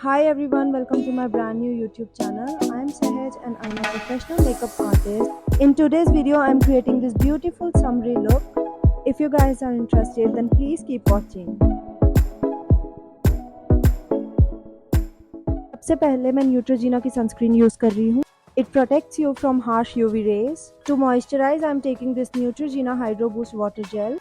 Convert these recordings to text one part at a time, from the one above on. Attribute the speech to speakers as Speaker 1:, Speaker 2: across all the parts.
Speaker 1: Hi everyone, welcome to my brand new YouTube channel. I am Sahaj and I'm a professional makeup artist. In today's video, I am creating this beautiful summery look. If you guys are interested, then please keep watching. सबसे पहले मैं Neutrogena की sunscreen use कर रही हूँ. It protects you from harsh UV rays. To moisturize, I am taking this Neutrogena Hydro Boost Water Gel.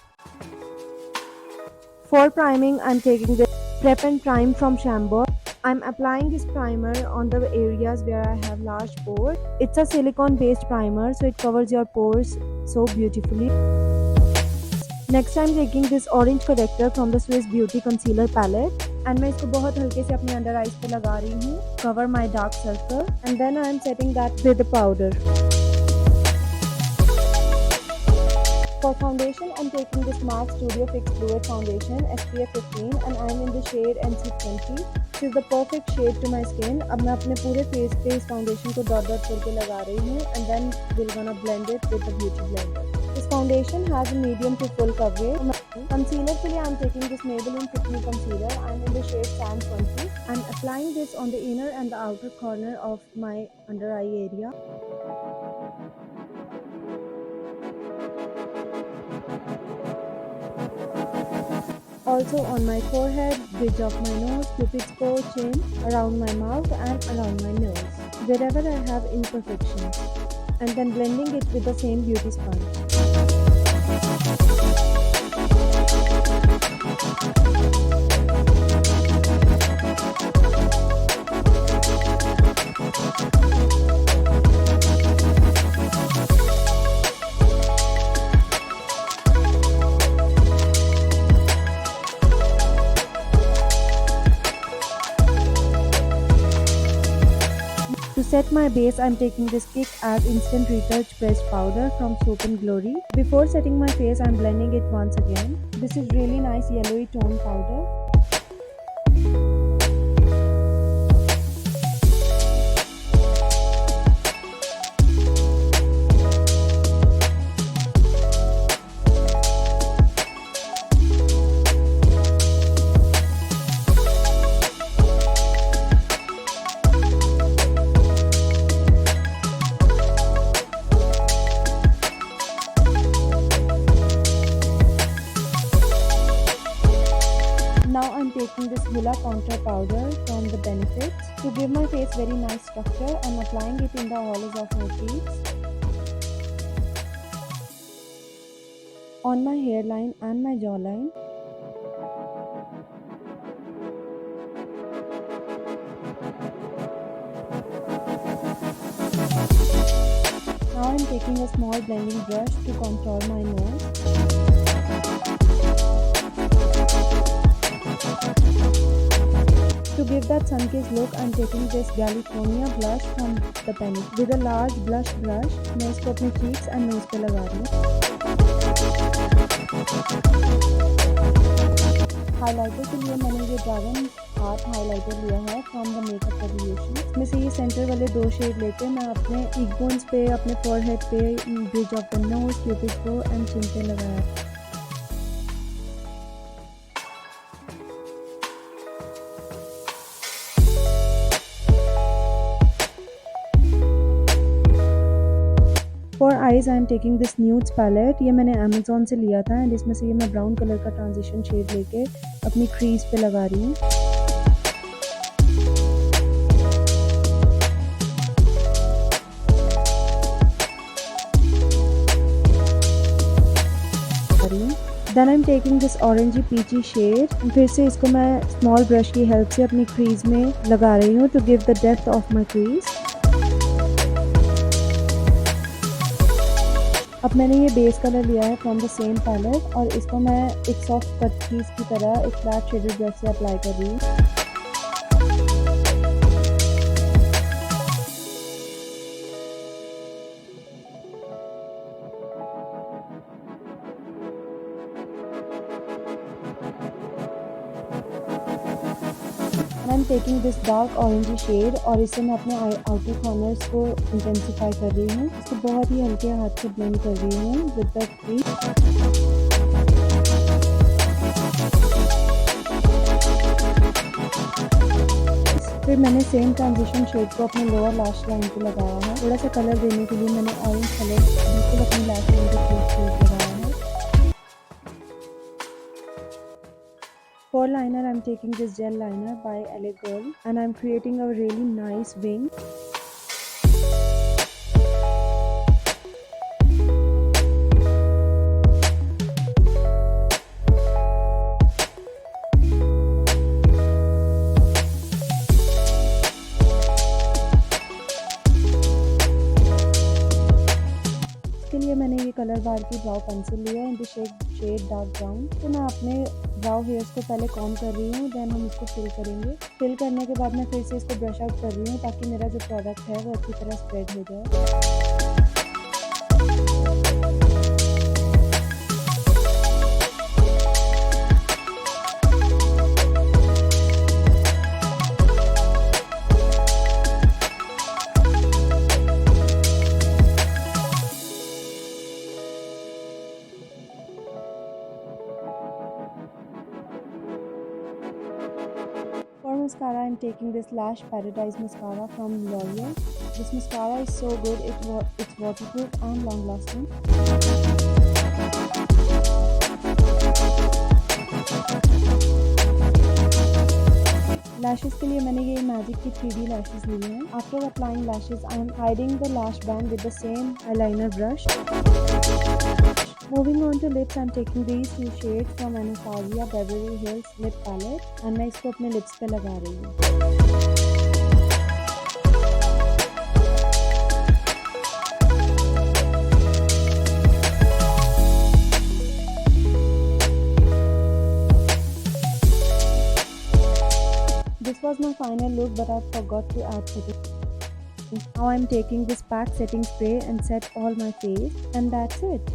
Speaker 1: For priming, I am taking this Prep and Prime from Chambor. I'm applying this primer on the areas where I have large pores. It's a silicone based primer, so it covers your pores so beautifully. Next I'm taking this orange corrector from the Swiss Beauty Concealer Palette. And मैं इसको बहुत हल्के से अपनी under eyes पे लगा रही हूँ. Cover my dark circle. And then I am setting that with the powder. For foundation, I'm taking this MAC Studio Fix Fluid Foundation SPF 15 and I'm in the shade NC20. This is the perfect shade to my skin. अब मैं अपने पूरे face पे इस foundation co dot dot करके लगा रही हूँ and then we're gonna blend it with the beauty blender. This foundation has a medium to full coverage. Concealer के लिए I'm taking this Maybelline Fit Me Concealer. I'm in the shade Sand 20. I'm applying this on the inner and the outer corner of my under eye area. Also on my forehead, bridge of my nose, cupid's bow, chin, around my mouth and around my nose, wherever I have imperfections, and then blending it with the same beauty sponge. To set my base, I am taking this Kick Ass Instant Retouch Pressed Powder from Soap and Glory. Before setting my face, I am blending it once again. This is really nice yellowy tone powder. Now I'm taking this Hoola contour powder from the Benefits. To give my face very nice structure, I'm applying it in the hollows of my cheeks, on my hairline and my jawline. Now I'm taking a small blending brush to contour my nose. To give that sun-kissed look, I'm taking this Galifornia blush from the Penny. With a large blush brush, मैं इसको अपने cheeks and nose पे लगा रही हूँ. Highlighter के लिए मैंने ये Dragon Heart highlighter लिया है from the Makeup Revolution. इसमें से ये सेंटर वाले दो शेड लेके मैं अपने cheekbones पे, अपने forehead पे, bridge of the nose, cupid's bow and chin पे लगाया. For eyes, I am taking this nudes palette. ये मैंने Amazon से लिया था and इसमें से ये मैं ब्राउन कलर का ट्रांजिशन शेड लेके अपनी क्रीज पे लगा रही हूँ. Then I'm taking this orangey peachy shade and फिर से इसको मैं स्मॉल ब्रश की हेल्प से अपनी क्रीज में लगा रही हूँ to give the depth of my crease. अब मैंने ये बेस कलर लिया है फ्रॉम द सेम पैलेट और इसको मैं एक सॉफ्ट कट पीस की तरह एक फ्लैट शेडेड ब्रश से अप्लाई कर रही हूँ. I'm taking this dark orangey shade और इससे मैं अपने आउटर कॉर्नर्स को इंटेंसिफाई कर रही हूँ. इसको बहुत ही हल्के हाथ से ब्लेंड कर रही हूँ विद द क्रीम. फिर मैंने सेम ट्रांजिशन शेड को अपने लोअर लैश लाइन पे लगाया है। थोड़ा सा कलर देने के लिए मैंने ऑरेंज कलर बिल्कुल अपनी लैश लाइन पे शेड लगाया है। For liner, I'm taking this gel liner by LA Girl and I'm creating a really nice wing. इसके लिए मैंने ये कलर बार की ब्राउ पेंसिल लिया है in the shade dark brown. तो मैं अपने ब्राउ हेयर्स को पहले कॉम कर रही हूँ, देन हम इसको फिल करेंगे। फिल करने के बाद मैं फिर से इसको ब्रश आउट कर रही हूँ ताकि मेरा जो प्रोडक्ट है वो अच्छी तरह स्प्रेड हो जाए। For mascara, I'm taking this Lash Paradise mascara from L'Oreal. This mascara is so good, it's waterproof and long lasting. Lashes के लिए मैंने ये Imagic की 3D lashes ली हैं। After applying lashes, I am hiding the lash band with the same eyeliner brush. Moving on to lips, I'm taking these two shades from Anastasia Beverly Hills lip palette and मैं इसको अपने lips पे लगा रही हूँ। This was my final look, but I forgot to add setting. Now I'm taking this pack setting spray and set all my face, and that's it.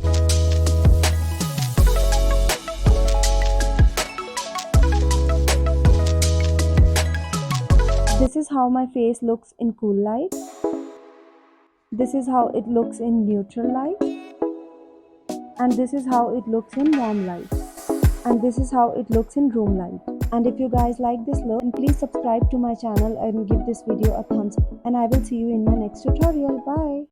Speaker 1: This is how my face looks in cool light. This is how it looks in neutral light. And this is how it looks in warm light. And this is how it looks in room light. And if you guys like this look, then please subscribe to my channel and give this video a thumbs up. And I will see you in my next tutorial. Bye.